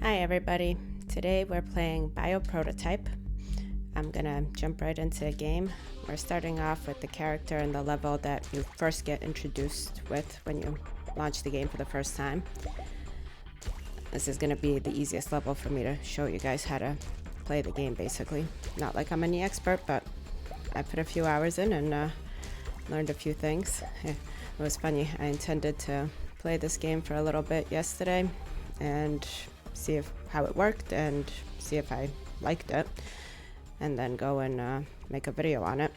Hi everybody, today we're playing Bioprototype. I'm gonna jump right into a game. We're starting off with the character and the level that you first get introduced with when you launch the game for the first time. This is gonna be the easiest level for me to show you guys how to play the game basically. Not like I'm any expert, but I put a few hours in and learned a few things. It was funny, I intended to play this game for a little bit yesterday and see how it worked and see if I liked it, and then go and make a video on it.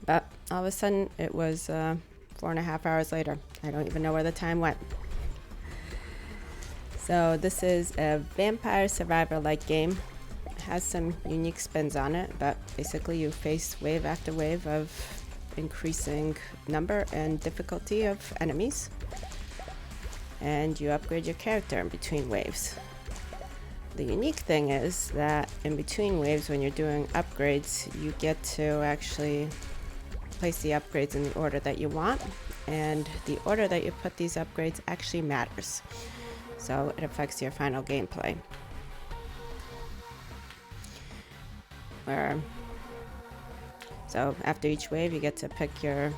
But all of a sudden it was 4.5 hours later. I don't even know where the time went. So this is a vampire survivor-like game. It has some unique spins on it, but basically you face wave after wave of increasing number and difficulty of enemies, and you upgrade your character in between waves. The unique thing is that in between waves, when you're doing upgrades, you get to actually place the upgrades in the order that you want, and the order that you put these upgrades actually matters. So it affects your final gameplay. So after each wave, you get to pick your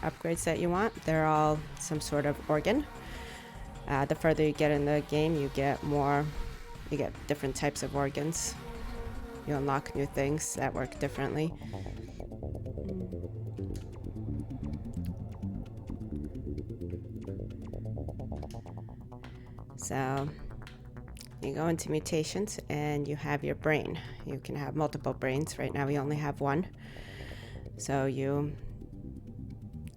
upgrades that you want. They're all some sort of organ. The further you get in the game, you get different types of organs. You unlock new things that work differently. So you go into mutations and you have your brain. You can have multiple brains. Right now we only have one. So you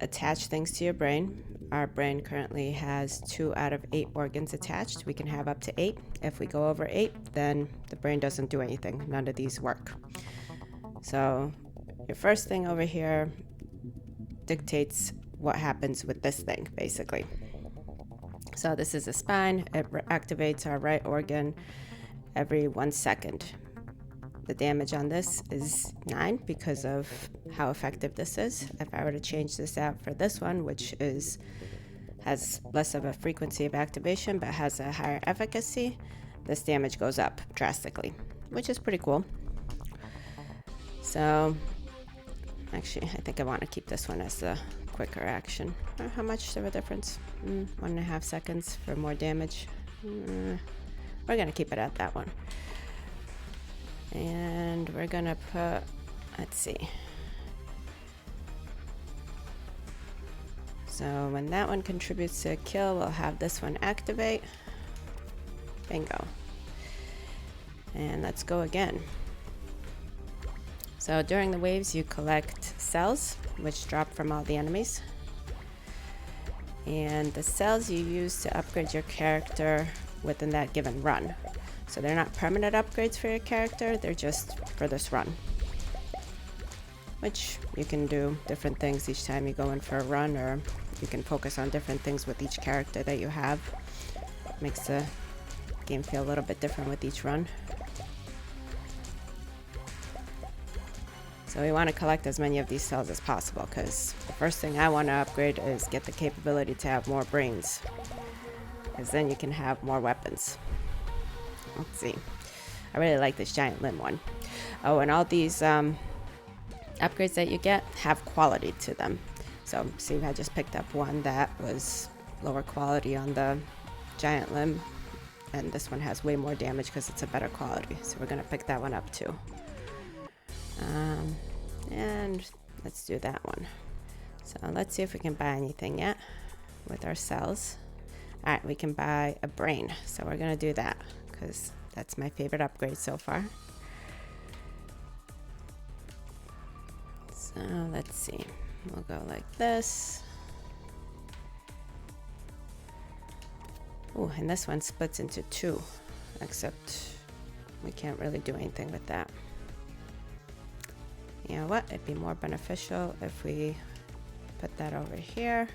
attach things to your brain. Our brain currently has 2 out of 8 organs attached. We can have up to 8. If we go over 8, then the brain doesn't do anything. None of these work. So your first thing over here dictates what happens with this thing, basically. So this is a spine. It activates our right organ every 1 second. The damage on this is 9 because of how effective this is. If I were to change this out for this one, which has less of a frequency of activation but has a higher efficacy, this damage goes up drastically, which is pretty cool. So actually, I think I want to keep this one as the quicker action. How much of a difference? 1.5 seconds for more damage. We're gonna keep it at that one. And we're gonna put, let's see. So when that one contributes to a kill, we'll have this one activate. Bingo. And let's go again. So during the waves, you collect cells, which drop from all the enemies. And the cells you use to upgrade your character within that given run. So they're not permanent upgrades for your character, they're just for this run. Which you can do different things each time you go in for a run, or you can focus on different things with each character that you have. Makes the game feel a little bit different with each run. So we want to collect as many of these cells as possible, because the first thing I want to upgrade is get the capability to have more brains, because then you can have more weapons. Let's see. I really like this giant limb one. Oh, and all these upgrades that you get have quality to them. So see, I just picked up one that was lower quality on the giant limb, and this one has way more damage because it's a better quality. So we're gonna pick that one up too. And let's do that one. So let's see if we can buy anything yet with our cells. All right, we can buy a brain. So we're gonna do that, because that's my favorite upgrade so far. So let's see, we'll go like this. Oh, and this one splits into 2, except we can't really do anything with that. You know what, it'd be more beneficial if we put that over here,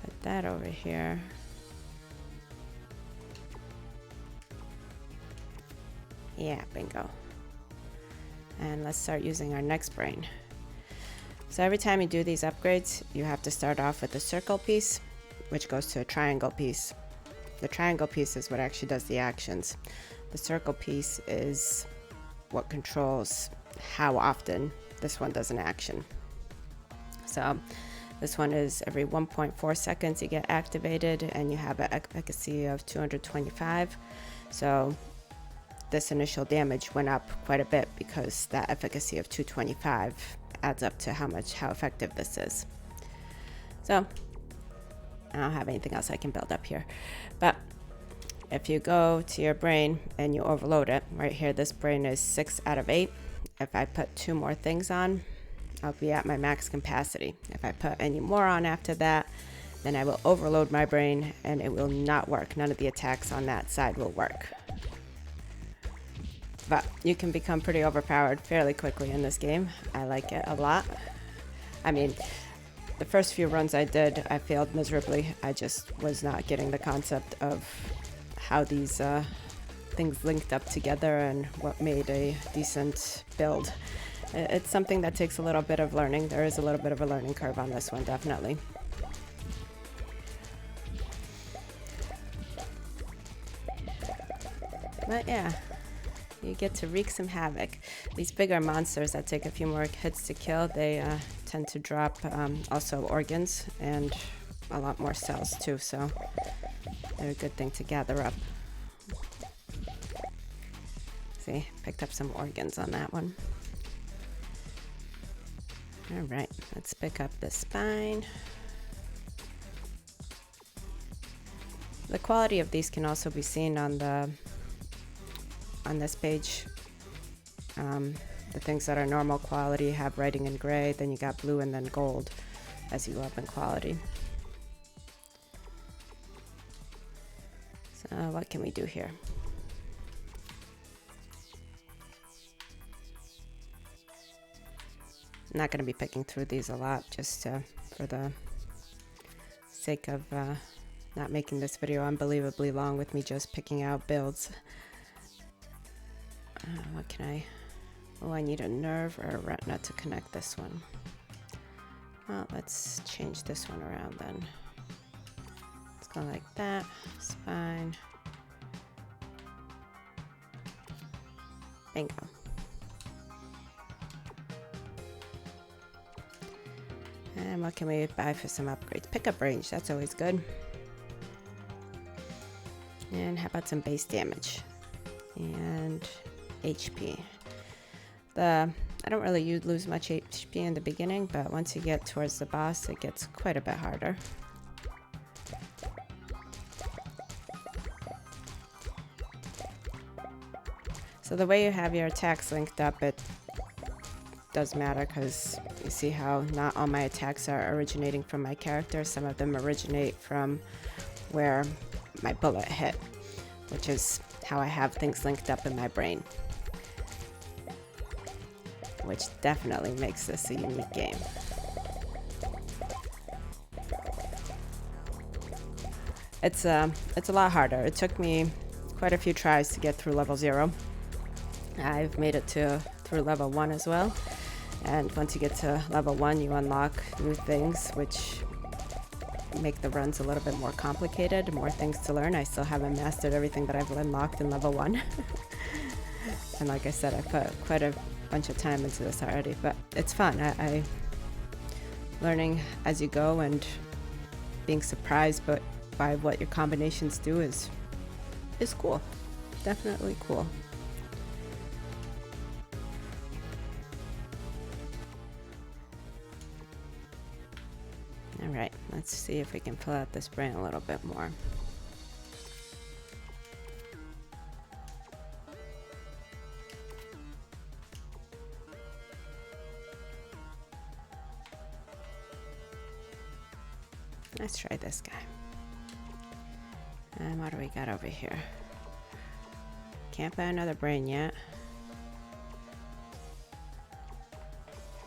put that over here. Yeah, bingo. And let's start using our next brain. So every time you do these upgrades, you have to start off with a circle piece, which goes to a triangle piece. The triangle piece is what actually does the actions. The circle piece is what controls how often this one does an action. So this one is every 1.4 seconds you get activated, and you have an efficacy of 225. So this initial damage went up quite a bit because that efficacy of 225 adds up to how effective this is. So I don't have anything else I can build up here, but if you go to your brain and you overload it, right here, this brain is 6 out of 8. If I put 2 more things on, I'll be at my max capacity. If I put any more on after that, then I will overload my brain and it will not work. None of the attacks on that side will work. But you can become pretty overpowered fairly quickly in this game. I like it a lot. I mean, the first few runs I did, I failed miserably. I just was not getting the concept of how these things linked up together and what made a decent build. It's something that takes a little bit of learning. There is a little bit of a learning curve on this one, definitely. But yeah, you get to wreak some havoc. These bigger monsters that take a few more hits to kill, they tend to drop also organs and a lot more cells too, so they're a good thing to gather up. See, picked up some organs on that one. All right, let's pick up the spine. The quality of these can also be seen on this page. The things that are normal quality have writing in gray, then you got blue and then gold as you go up in quality. So what can we do here? I'm not going to be picking through these a lot, just for the sake of not making this video unbelievably long with me just picking out builds. What can I... Oh, I need a nerve or a retina to connect this one. Well, let's change this one around then. Let's go like that. Spine. Bingo. And what can we buy for some upgrades? Pickup range, that's always good. And how about some base damage? And HP. I don't really lose much HP in the beginning, but once you get towards the boss, it gets quite a bit harder. So the way you have your attacks linked up, it does matter, because you see how not all my attacks are originating from my character. Some of them originate from where my bullet hit, which is how I have things linked up in my brain, which definitely makes this a unique game. It's a lot harder. It took me quite a few tries to get through level 0. I've made it through level 1 as well. And once you get to level 1, you unlock new things, which make the runs a little bit more complicated, more things to learn. I still haven't mastered everything that I've unlocked in level 1. And like I said, I put quite a bunch of time into this already, but it's fun. I learning as you go and being surprised by what your combinations do is cool. Definitely cool. All right, let's see if we can fill out this brain a little bit more. Let's try this guy. And what do we got over here? Can't buy another brain yet.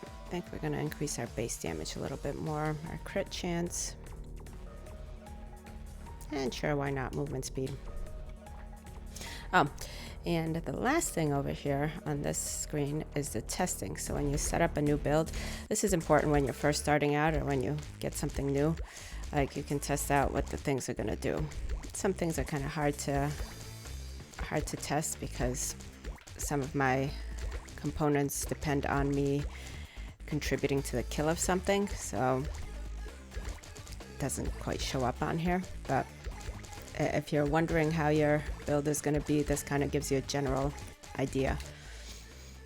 I think we're going to increase our base damage a little bit more, our crit chance, and sure, why not, movement speed. Oh, and the last thing over here on this screen is the testing. So when you set up a new build, this is important when you're first starting out or when you get something new. Like, you can test out what the things are going to do. some things are kind of hard to test because some of my components depend on me contributing to the kill of something, so it doesn't quite show up on here. But if you're wondering how your build is going to be, this kind of gives you a general idea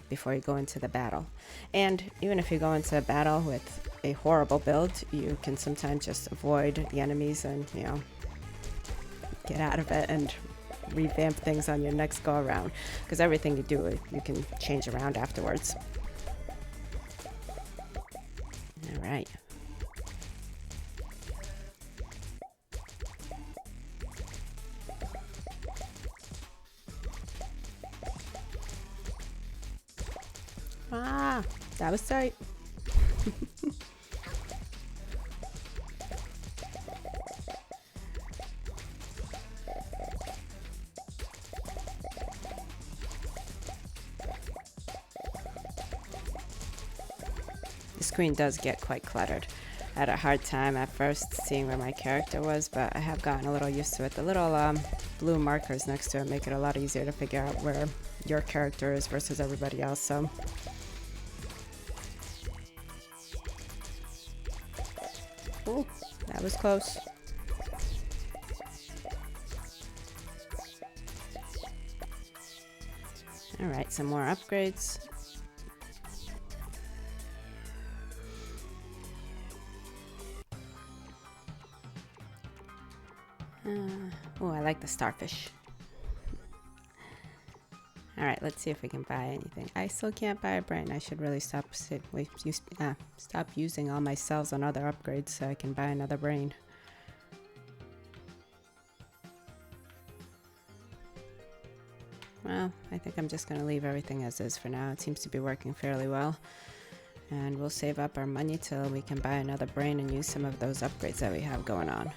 before you go into the battle. And even if you go into a battle with a horrible build, you can sometimes just avoid the enemies and, you know, get out of it and revamp things on your next go around, because everything you do you can change around afterwards. All right. Ah, that was tight. The screen does get quite cluttered. I had a hard time at first seeing where my character was, but I have gotten a little used to it. The little blue markers next to it make it a lot easier to figure out where your character is versus everybody else. So ooh, that was close. All right, some more upgrades. Oh, I like the starfish. All right, let's see if we can buy anything. I still can't buy a brain. I should really stop using all my cells on other upgrades so I can buy another brain. Well, I think I'm just going to leave everything as is for now. It seems to be working fairly well. And we'll save up our money till we can buy another brain and use some of those upgrades that we have going on.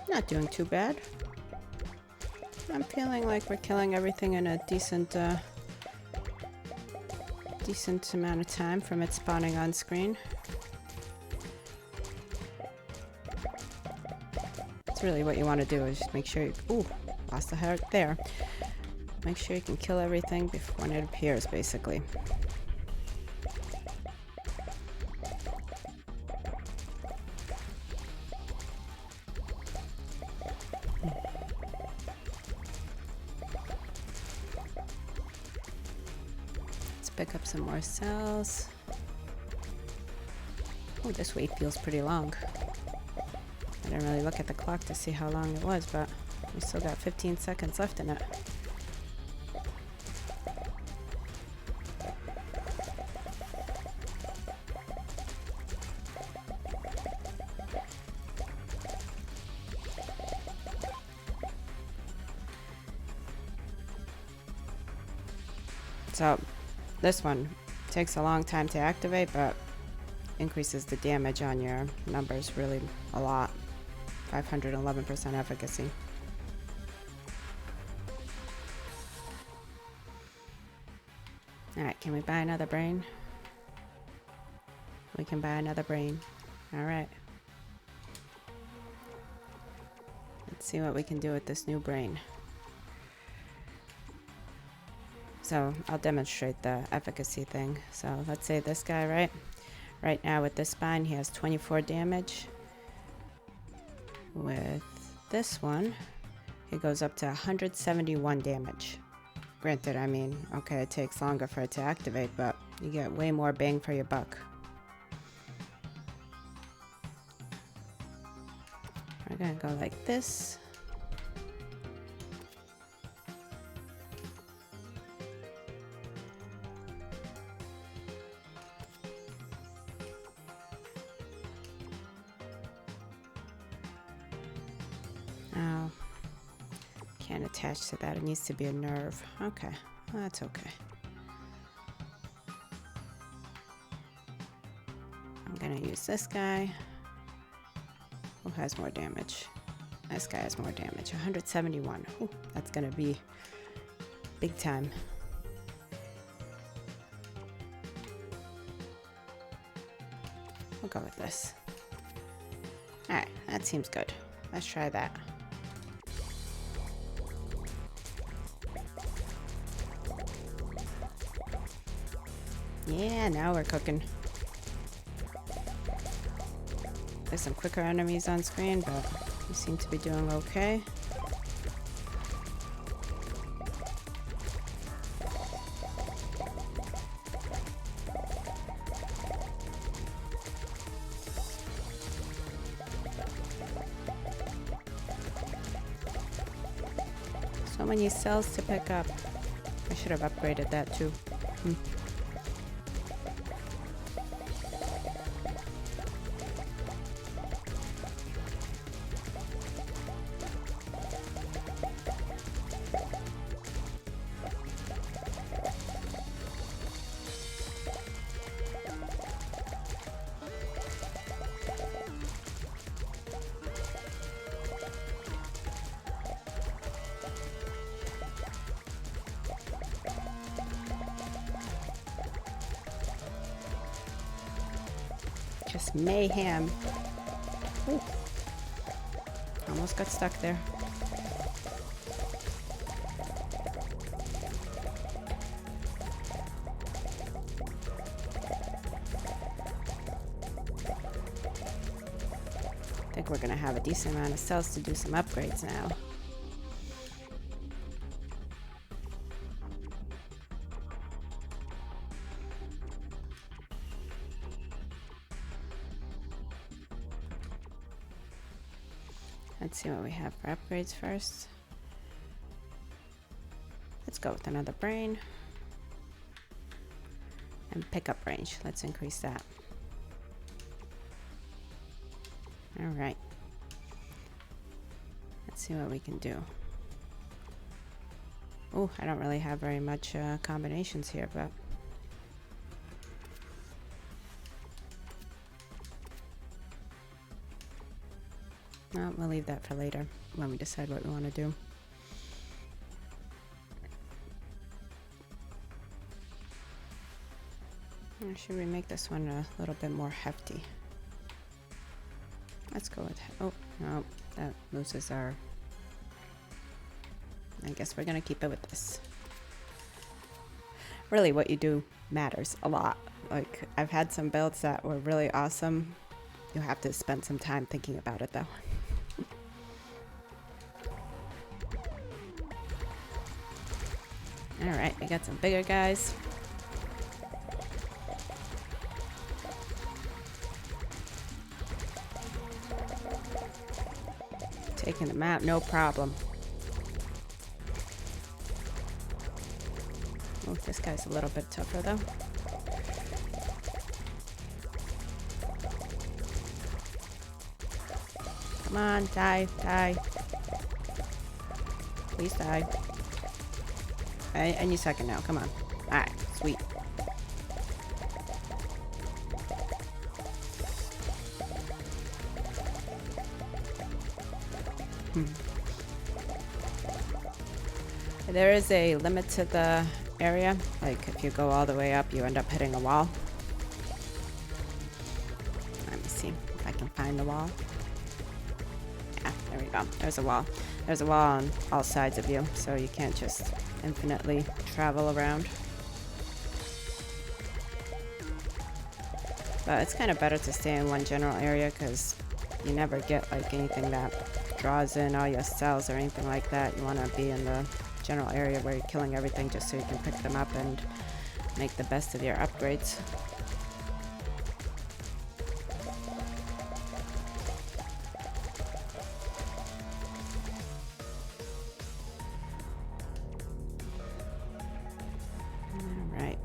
Not doing too bad. I'm feeling like we're killing everything in a decent amount of time from it spawning on screen. It's really what you want to do is just make sure you... Ooh, lost the heart there. Make sure you can kill everything before when it appears, basically. Pick up some more cells. Oh, this wait feels pretty long. I didn't really look at the clock to see how long it was, but we still got 15 seconds left in it. So this one takes a long time to activate, but increases the damage on your numbers really a lot. 511% efficacy. Alright, can we buy another brain? We can buy another brain. Alright. Let's see what we can do with this new brain. So I'll demonstrate the efficacy thing. So let's say this guy, right? Right now with this spine, he has 24 damage. With this one, he goes up to 171 damage. Granted, I mean, okay, it takes longer for it to activate, but you get way more bang for your buck. We're gonna go like this. Oh, can't attach to that. It needs to be a nerve. Okay, well, that's okay. I'm gonna use this guy. Who has more damage? This guy has more damage. 171. Ooh, that's gonna be big time. We'll go with this. Alright, that seems good. Let's try that. Yeah, now we're cooking. There's some quicker enemies on screen, but we seem to be doing okay. So many cells to pick up. I should have upgraded that too. Just mayhem. Ooh. Almost got stuck there. I think we're gonna have a decent amount of cells to do some upgrades now. Let's see what we have for upgrades first. Let's go with another brain. And pickup range. Let's increase that. Alright. Let's see what we can do. Oh, I don't really have very much combinations here, but... No, we'll leave that for later when we decide what we want to do. Or should we make this one a little bit more hefty? Let's go with... Oh, no, that loses our... I guess we're going to keep it with this. Really, what you do matters a lot. Like, I've had some builds that were really awesome. You have to spend some time thinking about it, though. Alright, we got some bigger guys. Taking them out, no problem. Oh, this guy's a little bit tougher, though. Come on, die, die. Please die. Any second now, come on. Alright, sweet. There is a limit to the area. Like, if you go all the way up, you end up hitting a wall. Let me see if I can find the wall. Yeah, there we go. There's a wall. There's a wall on all sides of you, so you can't just infinitely travel around. But it's kind of better to stay in one general area because you never get like anything that draws in all your cells or anything like that. You want to be in the general area where you're killing everything just so you can pick them up and make the best of your upgrades. Alright,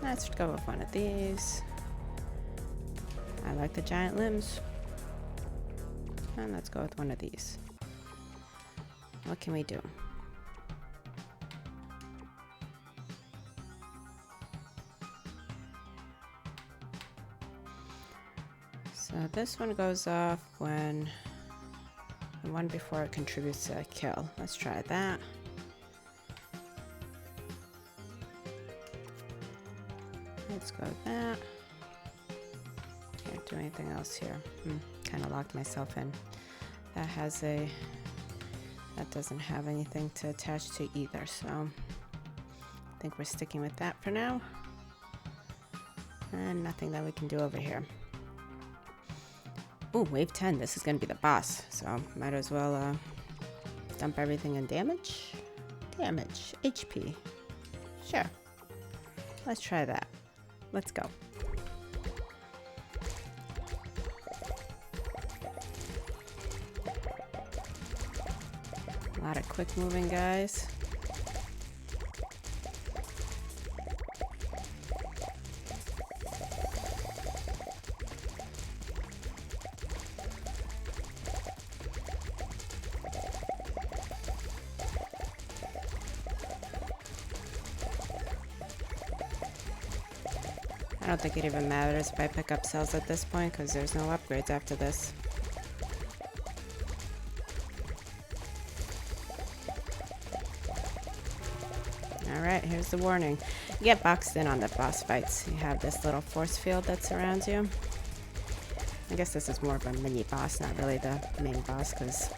let's go with one of these. I like the giant limbs. And let's go with one of these. What can we do? So this one goes off when one before it contributes to a kill. Let's try that. Let's go with that. Can't do anything else here. Kind of locked myself in. That doesn't have anything to attach to either, so I think we're sticking with that for now. And nothing that we can do over here. Ooh, wave 10. This is going to be the boss, so might as well dump everything in damage. Damage. HP. Sure. Let's try that. Let's go. A lot of quick moving guys. I don't think it even matters if I pick up cells at this point because there's no upgrades after this. Alright, here's the warning. You get boxed in on the boss fights. You have this little force field that surrounds you. I guess this is more of a mini boss, not really the main boss, because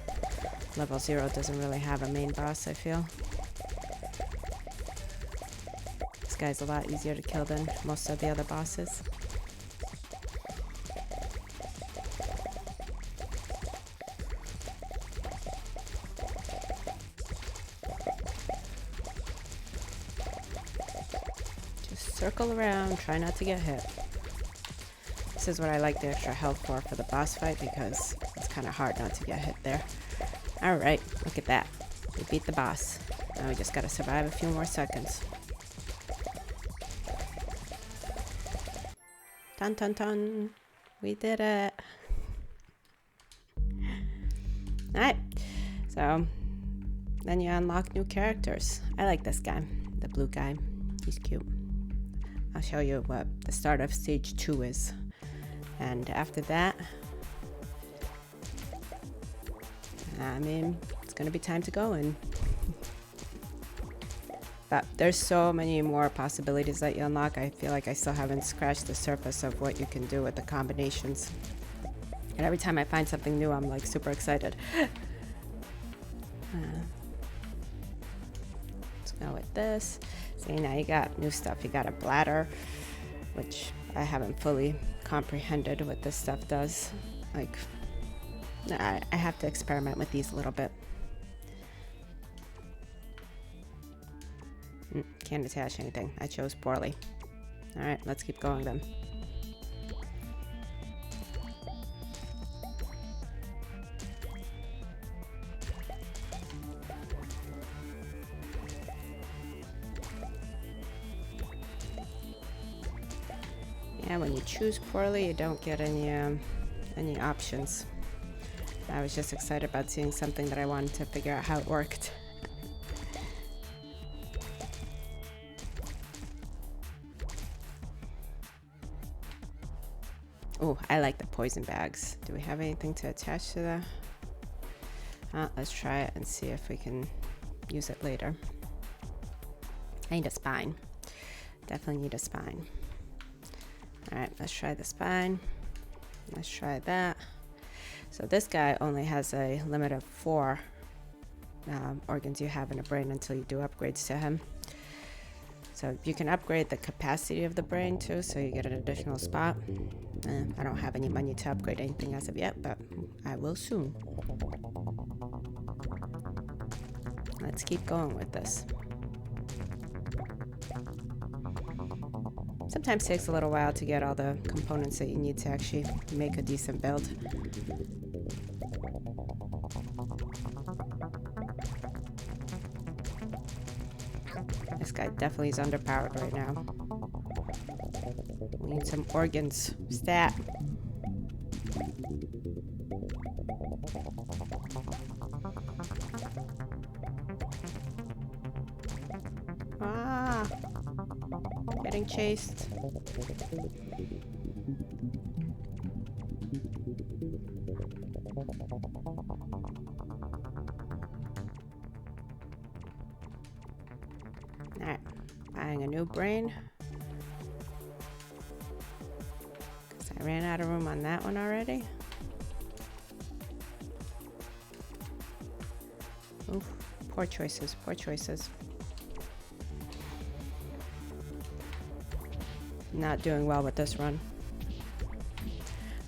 level 0 doesn't really have a main boss, I feel. This guy's a lot easier to kill than most of the other bosses. Just circle around, try not to get hit. This is what I like the extra health for the boss fight, because it's kind of hard not to get hit there. Alright, look at that. We beat the boss. Now we just gotta survive a few more seconds. Dun dun dun. We did it. Alright. So then you unlock new characters. I like this guy. The blue guy. He's cute. I'll show you what the start of stage 2 is. And after that, I mean, it's gonna be time to go in. But there's so many more possibilities that you unlock. I feel like I still haven't scratched the surface of what you can do with the combinations. And every time I find something new, I'm like super excited. Let's go with this. See, now you got new stuff. You got a bladder, which I haven't fully comprehended what this stuff does. Like, I have to experiment with these a little bit. Can't attach anything. I chose poorly. Alright, let's keep going then. Yeah, when you choose poorly, you don't get any options. I was just excited about seeing something that I wanted to figure out how it worked. Oh, I like the poison bags. Do we have anything to attach to that? Let's try it and see if we can use it later. I need a spine. Definitely need a spine. Alright, let's try the spine. Let's try that. So this guy only has a limit of 4 organs you have in a brain until you do upgrades to him. So you can upgrade the capacity of the brain too, so you get an additional spot. I don't have any money to upgrade anything as of yet, but I will soon. Let's keep going with this. Sometimes it takes a little while to get all the components that you need to actually make a decent build. This guy definitely is underpowered right now. We need some organs. Stat. Ah! Getting chased. Alright, buying a new brain. Because I ran out of room on that one already. Oof, poor choices, poor choices. Not doing well with this run.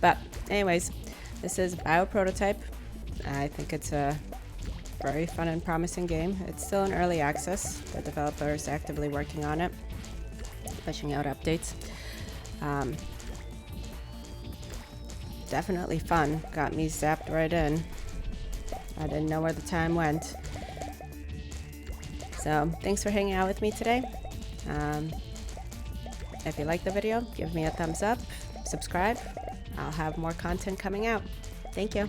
But anyways, this is Bioprototype. I think it's a very fun and promising game. It's still in early access. The developer is actively working on it, pushing out updates. Definitely fun. Got me zapped right in. I didn't know where the time went. So thanks for hanging out with me today. If you like the video, give me a thumbs up, subscribe. I'll have more content coming out. Thank you.